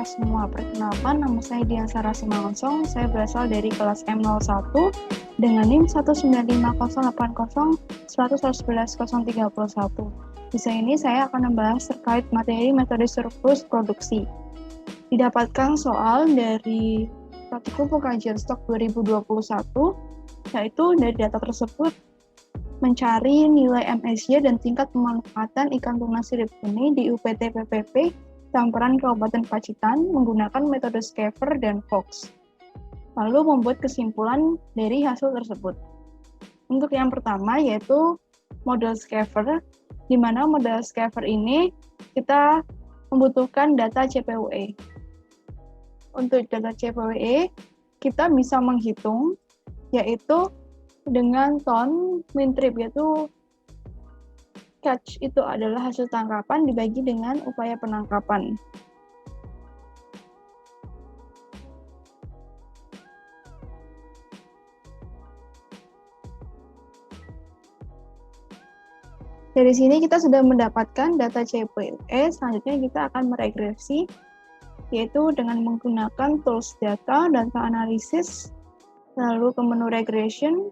semua, perkenalkan nama saya Dian Sarah Simangunsong. Saya berasal dari kelas M01 dengan NIM 1950801111031. Di sini saya akan membahas terkait materi metode surplus produksi. Didapatkan soal dari praktikum pengkajian stok 2021, yaitu dari data tersebut mencari nilai MSY dan tingkat pemanfaatan ikan tuna sirip kuning di UPT PPP Samperan Kabupaten Pacitan menggunakan metode Schaefer dan Fox. Lalu membuat kesimpulan dari hasil tersebut. Untuk yang pertama yaitu model Schaefer, di mana model Schaefer ini kita membutuhkan data CPUE. Untuk data CPUE kita bisa menghitung yaitu dengan ton min trip, yaitu catch itu adalah hasil tangkapan dibagi dengan upaya penangkapan. Dari sini kita sudah mendapatkan data CPUE, selanjutnya kita akan meregresi yaitu dengan menggunakan tools data analysis, lalu ke menu regression.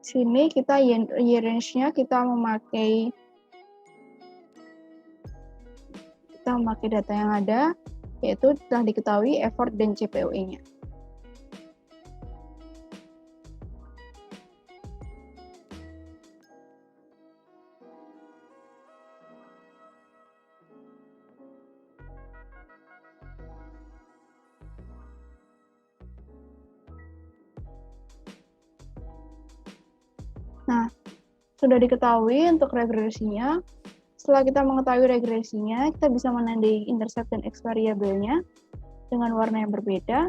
Sini kita year range-nya kita memakai data yang ada, yaitu telah diketahui effort dan CPUE-nya. Nah, sudah diketahui untuk regresinya. Setelah kita mengetahui regresinya, kita bisa menandai intercept dan X variabelnya dengan warna yang berbeda.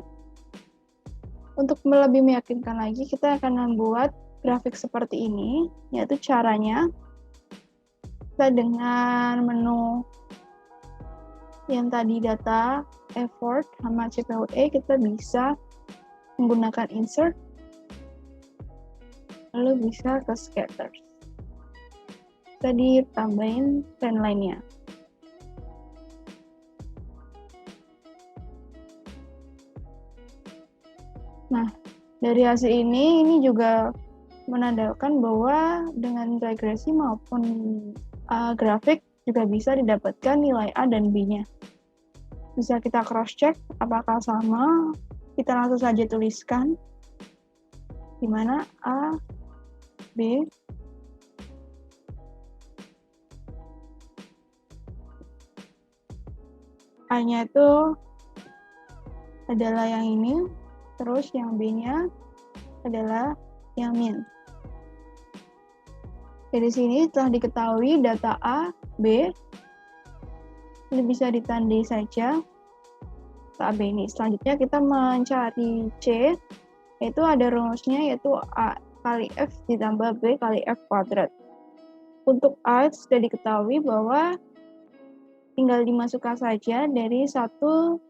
Untuk lebih meyakinkan lagi, kita akan membuat grafik seperti ini, yaitu caranya kita dengan menu yang tadi data, effort, sama CPUE, kita bisa menggunakan insert, lalu bisa ke scatter. Kita ditambahin trendline-nya. Nah, dari hasil ini juga menandakan bahwa dengan regresi maupun grafik juga bisa didapatkan nilai A dan B-nya. Bisa kita cross-check apakah sama, kita langsung saja tuliskan di mana A, B, A-nya itu adalah yang ini, terus yang B-nya adalah yang min. Dari sini telah diketahui data A, B, ini bisa ditandai saja A, B ini. Selanjutnya kita mencari C, yaitu ada rumusnya yaitu A kali F ditambah B kali F kuadrat. Untuk A sudah diketahui bahwa tinggal dimasukkan saja dari 1,2197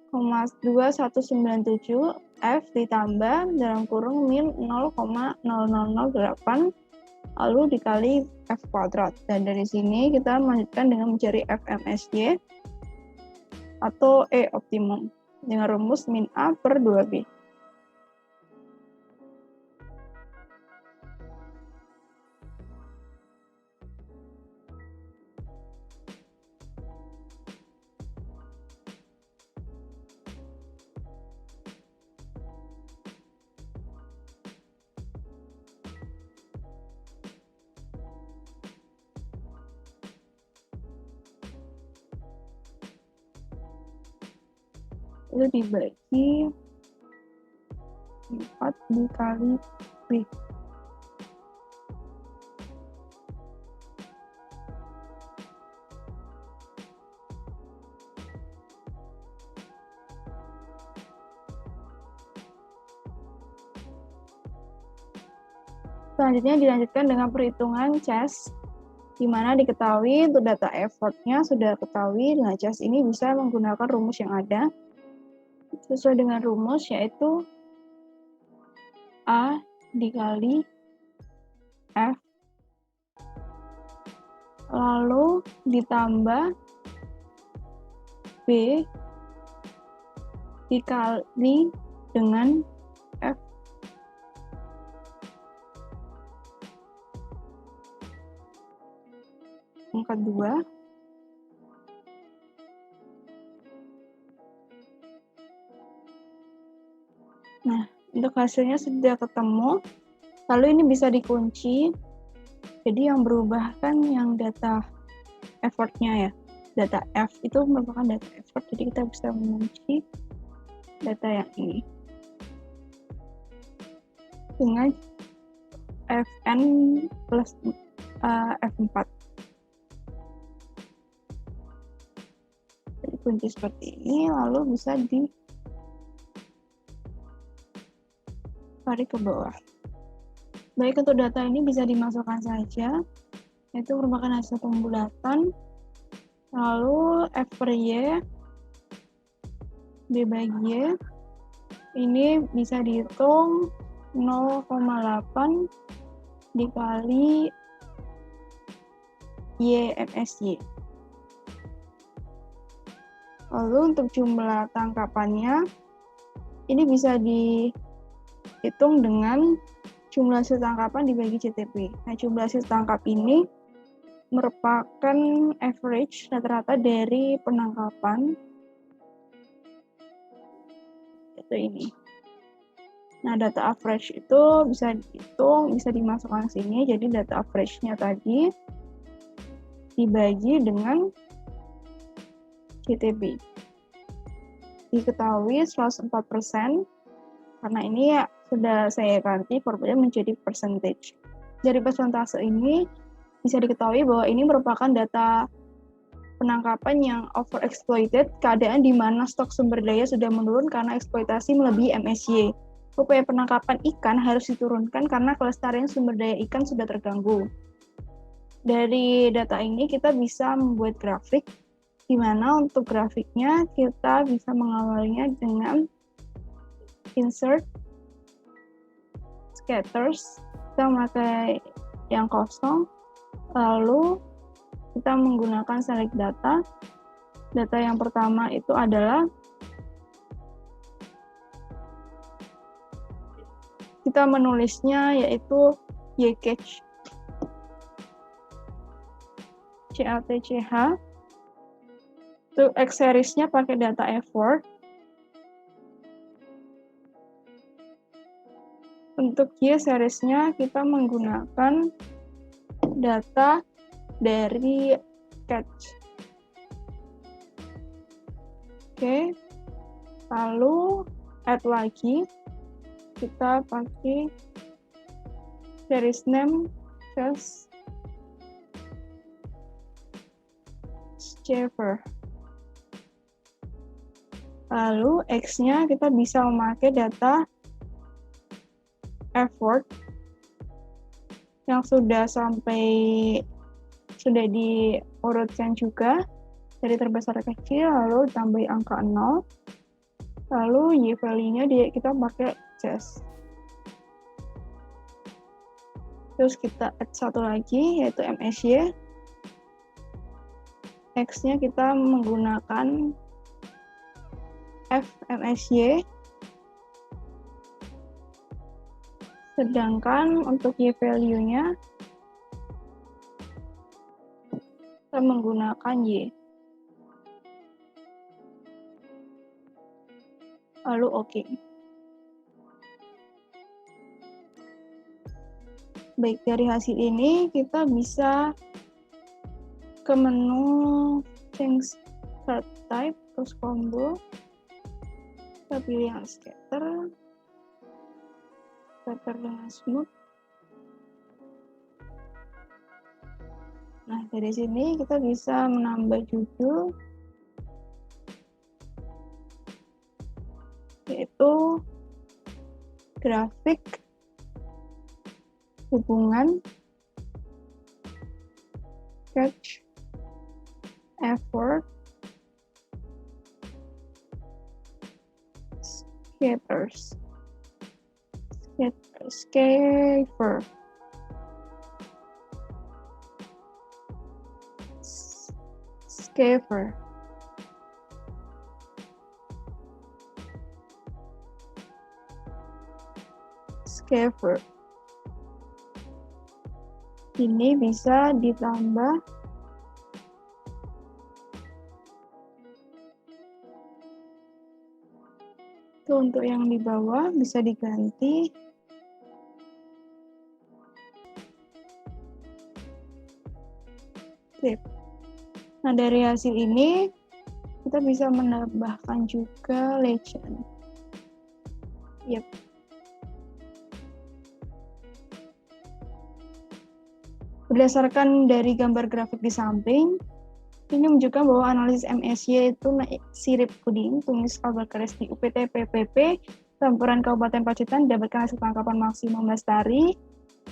F ditambah dalam kurung min 0,0008 lalu dikali F kuadrat. Dan dari sini kita melanjutkan dengan mencari FMSY atau E optimum dengan rumus min A per 2B. Itu dibagi 4 dikali B. Selanjutnya dilanjutkan dengan perhitungan CAS, di mana diketahui untuk data effort-nya sudah ketahui. Dengan CAS ini bisa menggunakan rumus yang ada. Sesuai dengan rumus yaitu A dikali F lalu ditambah B dikali dengan F pangkat 2 Nah, untuk hasilnya sudah ketemu, lalu ini bisa dikunci. Jadi yang berubah kan yang data effortnya ya. Data F itu merupakan data effort, jadi kita bisa mengunci data yang ini dengan Fn plus F4. Jadi kunci seperti ini, lalu bisa ditarik ke bawah. Baik, untuk data ini bisa dimasukkan saja, yaitu merupakan hasil pembulatan. Lalu F per Y, B bagi Y, ini bisa dihitung 0,8 dikali Y MSY. Lalu untuk jumlah tangkapannya, ini bisa dihitung dengan jumlah hasil tangkapan dibagi CTP. Nah, jumlah hasil tangkap ini merupakan average rata-rata dari penangkapan, itu ini. Nah, data average itu bisa dihitung, bisa dimasukkan ke sini. Jadi data average-nya tadi dibagi dengan CTP. Diketahui 104%, karena ini ya sudah saya ganti formulanya menjadi percentage. Dari persentase ini bisa diketahui bahwa ini merupakan data penangkapan yang overexploited, keadaan di mana stok sumber daya sudah menurun karena eksploitasi melebihi MSY. Upaya penangkapan ikan harus diturunkan karena kelestarian sumber daya ikan sudah terganggu. Dari data ini kita bisa membuat grafik, di mana untuk grafiknya kita bisa mengawalinya dengan insert, scatters, kita memakai yang kosong, lalu kita menggunakan select data. Data yang pertama itu adalah kita menulisnya yaitu YCatch CATCH. Untuk X series-nya pakai data effort. Untuk Y series-nya kita menggunakan data dari catch. Oke, lalu add lagi, kita pakai series name just Schaefer. Lalu X-nya kita bisa memakai data effort yang sudah diurutkan juga dari terbesar ke kecil, lalu tambah angka 0, lalu Y value-nya kita pakai just. Terus kita add satu lagi yaitu MSY. X-nya kita menggunakan FMSY, sedangkan untuk Y value-nya kita menggunakan Y. Lalu oke. Baik, dari hasil ini kita bisa ke menu change chart type, terus combo, kita pilih yang scatter dengan smooth. Nah, dari sini kita bisa menambah judul, yaitu grafik hubungan catch effort scatter. scaver. Ini bisa ditambah untuk yang di bawah bisa diganti. Sip. Nah, dari hasil ini kita bisa menambahkan juga legend. Yep. Berdasarkan dari gambar grafik di samping, ini menunjukkan bahwa analisis MSY itu sirip puding, tumis kabel keras di UPT PPP, campuran Kabupaten Pacitan didapatkan hasil tangkapan maksimum lestari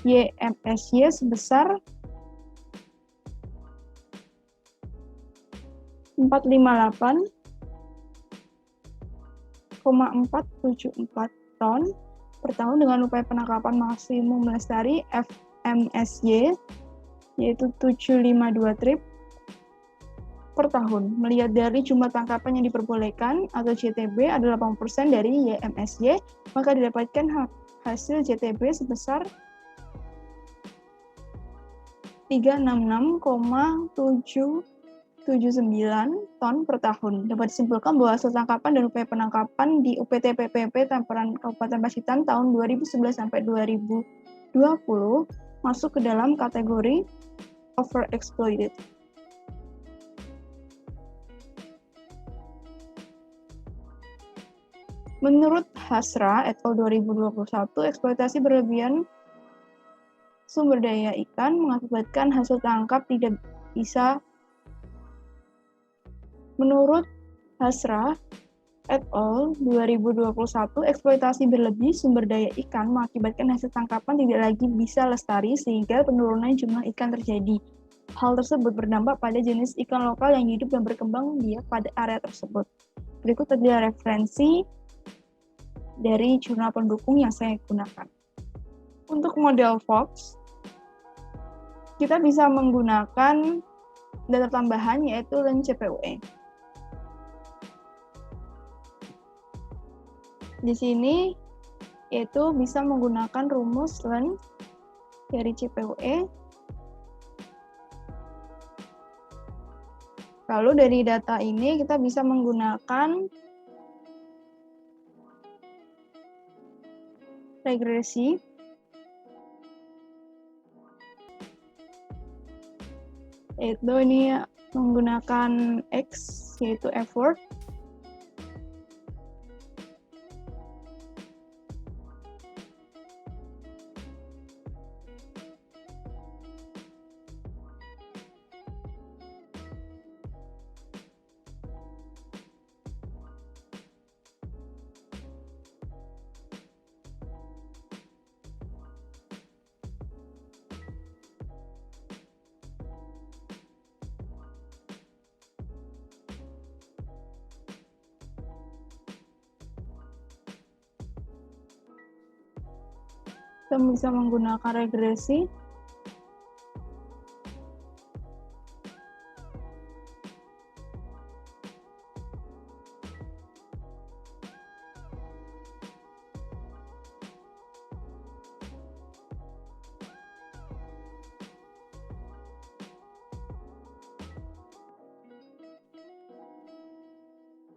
YMSY sebesar 458,474 ton per tahun dengan upaya penangkapan maksimum lestari FMSY yaitu 752 trip per tahun. Melihat dari jumlah tangkapan yang diperbolehkan atau JTB adalah 80% dari YMSY, maka didapatkan hasil JTB sebesar 366,779 ton per tahun. Dapat disimpulkan bahwa hasil tangkapan dan upaya penangkapan di UPT PPP Tamperan Kabupaten Pacitan tahun 2011 sampai 2020 masuk ke dalam kategori overexploited. Menurut Hasra et al. 2021, eksploitasi berlebihan sumber daya ikan mengakibatkan hasil tangkap tidak bisa. Menurut Hasra et al. 2021, eksploitasi berlebih sumber daya ikan mengakibatkan hasil tangkapan tidak lagi bisa lestari sehingga penurunan jumlah ikan terjadi. Hal tersebut berdampak pada jenis ikan lokal yang hidup dan berkembang biak pada area tersebut. Berikut adalah referensi dari jurnal pendukung yang saya gunakan. Untuk model Fox, kita bisa menggunakan data tambahan yaitu LearnCPUE. Di sini yaitu bisa menggunakan rumus Learn dari CPUE. Lalu dari data ini kita bisa menggunakan regresi yaitu ini menggunakan X yaitu effort kita bisa menggunakan regresi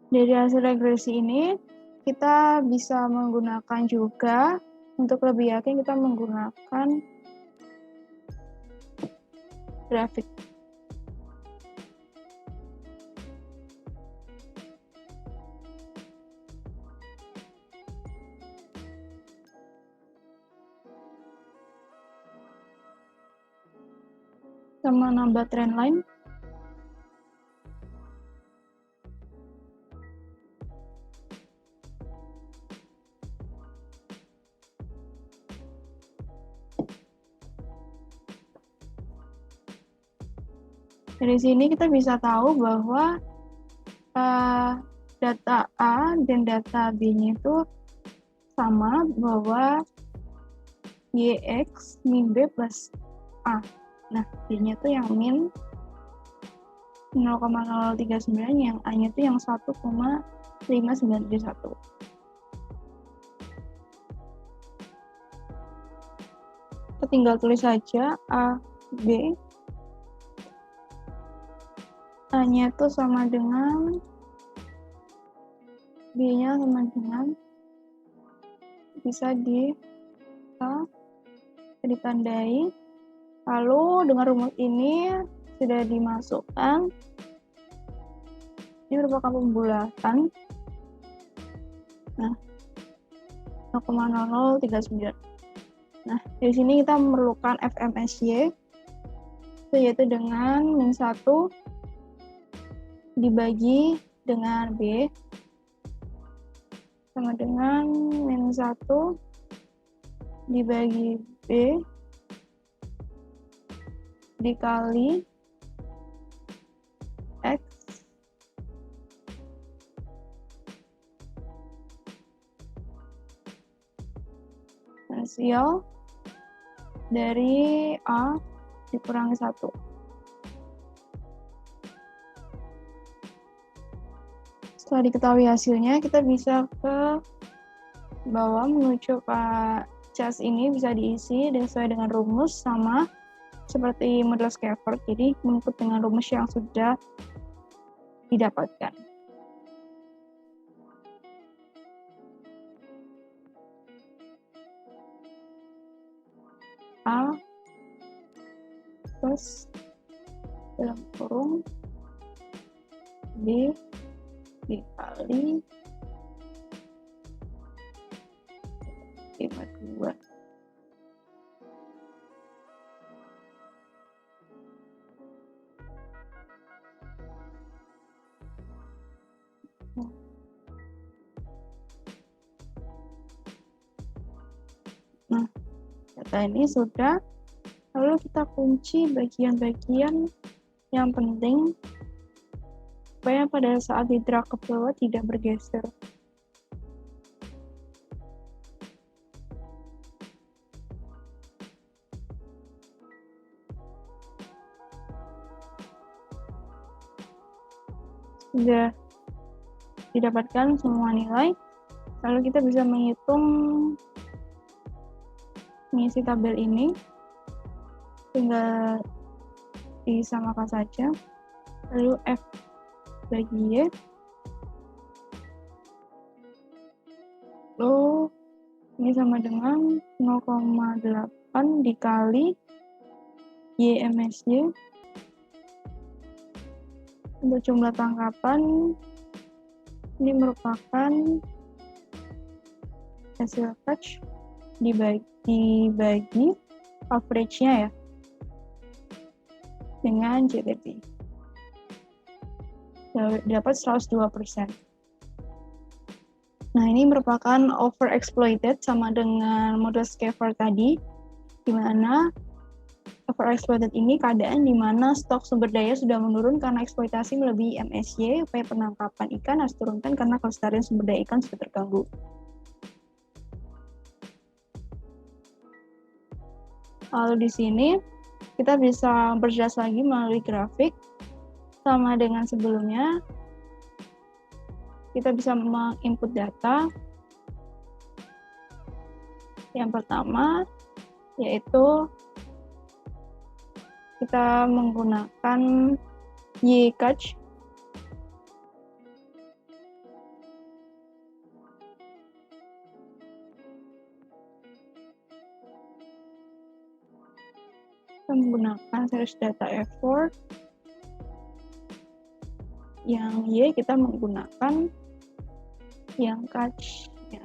dari hasil regresi ini kita bisa menggunakan juga untuk lebih yakin kita menggunakan grafik. Kita menambah trendline. Dari sini kita bisa tahu bahwa data A dan data B-nya itu sama, bahwa YX min B plus A. Nah, B-nya itu yang min 0,039, yang A-nya itu yang 1,5971. tinggal tulis saja A, B. A-nya itu sama dengan, B-nya sama dengan, bisa ditandai. Lalu dengan rumus ini sudah dimasukkan, ini merupakan pembulatan. Nah, 0,0039. Nah, di sini kita memerlukan FMSY, yaitu dengan min 1 dibagi dengan B sama dengan min 1 dibagi B dikali X hasil dari A dikurangi 1. Setelah diketahui hasilnya, kita bisa ke bawah menuju ke cas ini, bisa diisi sesuai dengan rumus sama seperti model Scafford, jadi mengikut dengan rumus yang sudah didapatkan. A plus dalam kurung B dikali 52. Nah, data ini sudah. Lalu kita kunci bagian-bagian yang penting supaya pada saat di-drag ke bawah tidak bergeser. Sudah didapatkan semua nilai, lalu kita bisa menghitung mengisi tabel ini, tinggal disamakan saja. Lalu F bagi Y, lalu ini sama dengan 0,8 dikali Y MSY. Untuk jumlah tangkapan ini merupakan hasil catch dibagi average-nya ya dengan GTP, dapat 102%. Nah, ini merupakan overexploited sama dengan model Scafford tadi, di mana overexploited ini keadaan di mana stok sumber daya sudah menurun karena eksploitasi melebihi MSY, upaya penangkapan ikan harus turunkan karena kelestarian sumber daya ikan sudah terganggu. Lalu di sini kita bisa berjelas lagi melalui grafik sama dengan sebelumnya. Kita bisa menginput data. Yang pertama yaitu kita menggunakan Y catch. Kita menggunakan series data F4. Yang Y kita menggunakan yang catch. Ya.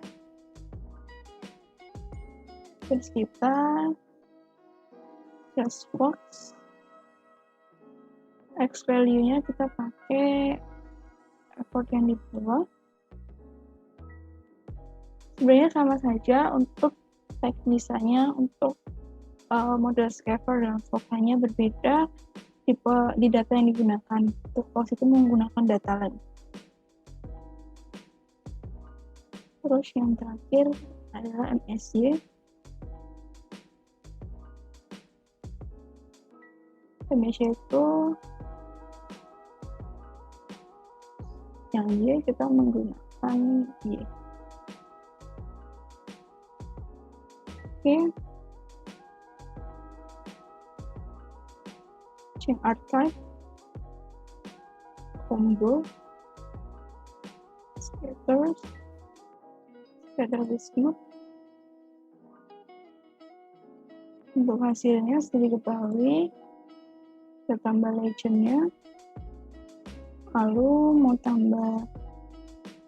Terus kita just box. X value-nya kita pakai effort yang di bawah. Sebenarnya sama saja untuk teknisnya, untuk model Scafford dan Fox, hanya berbeda di data yang digunakan. Untuk Fox itu menggunakan data lain. Terus yang terakhir adalah MSY. MSY itu yang Y kita menggunakan Y. Oke. Chain Archive, Combo, Scatter Dispute. Untuk hasilnya sudah diketahui, kita tambah legendnya, lalu mau tambah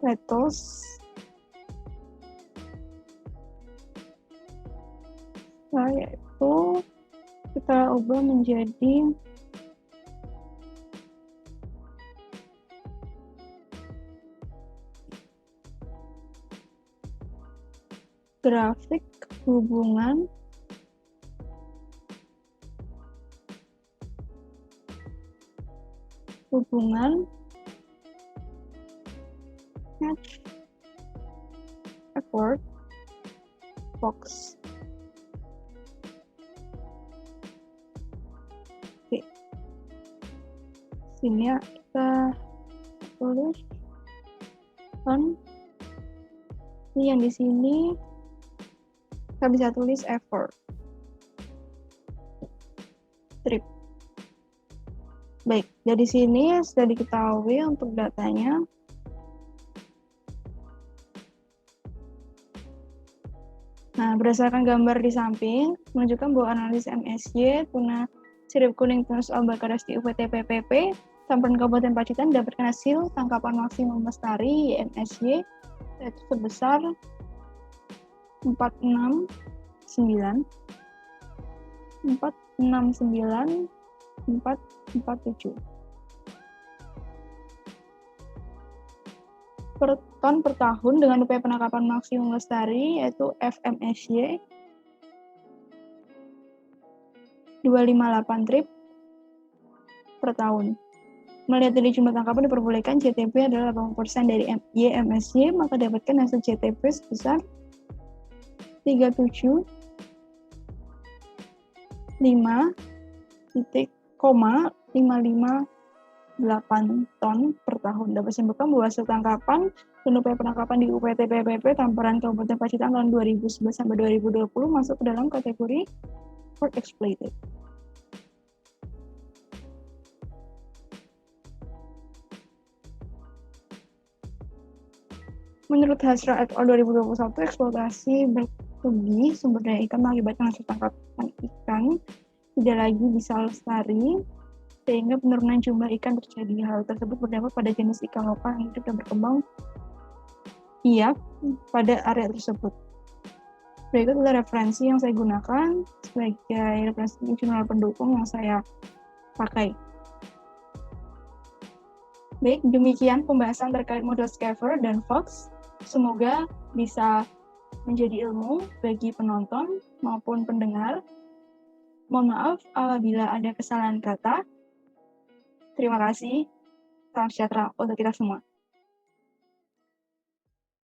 Retos, yaitu kita ubah menjadi grafik hubungan match effort box. Oke, sini ya kita tulis kan, ini yang di sini kita bisa tulis effort strip. Baik, dari sini sudah diketahui untuk datanya. Nah, berdasarkan gambar di samping, menunjukkan bahwa analisis MSY, tuna sirip kuning tunus albakadas di UPT PPP, Tamperan Kabupaten Pacitan mendapatkan hasil tangkapan maksimum lestari MSY, yaitu sebesar 469, 447 per ton per tahun dengan upaya penangkapan maksimum lestari, yaitu FMSY 258 trip per tahun. Melihat dari jumlah tangkapan diperbolehkan JTP adalah 80% dari YMSY, maka dapatkan hasil JTP sebesar 37,558 ton per tahun. Dapat simpulkan bahwa hasil tangkapan dan upaya penangkapan di UPT PPP Tamperan Kabupaten Pacitan tahun 2011 sampai 2020 masuk ke dalam kategori port exploited. Menurut Hasra et al. 2021, eksploitasi berlebih sumber daya ikan mengakibatkan hasil tangkapan ikan tidak lagi bisa lestari, sehingga penurunan jumlah ikan terjadi. Hal tersebut berdampak pada jenis ikan lokal yang hidup dan berkembang biak pada area tersebut. Berikut adalah referensi yang saya gunakan sebagai referensi jurnal pendukung yang saya pakai. Baik, demikian pembahasan terkait model Scaver dan Fox. Semoga bisa menjadi ilmu bagi penonton maupun pendengar. Mohon maaf apabila ada kesalahan kata. Terima kasih. Salam sejahtera untuk kita semua.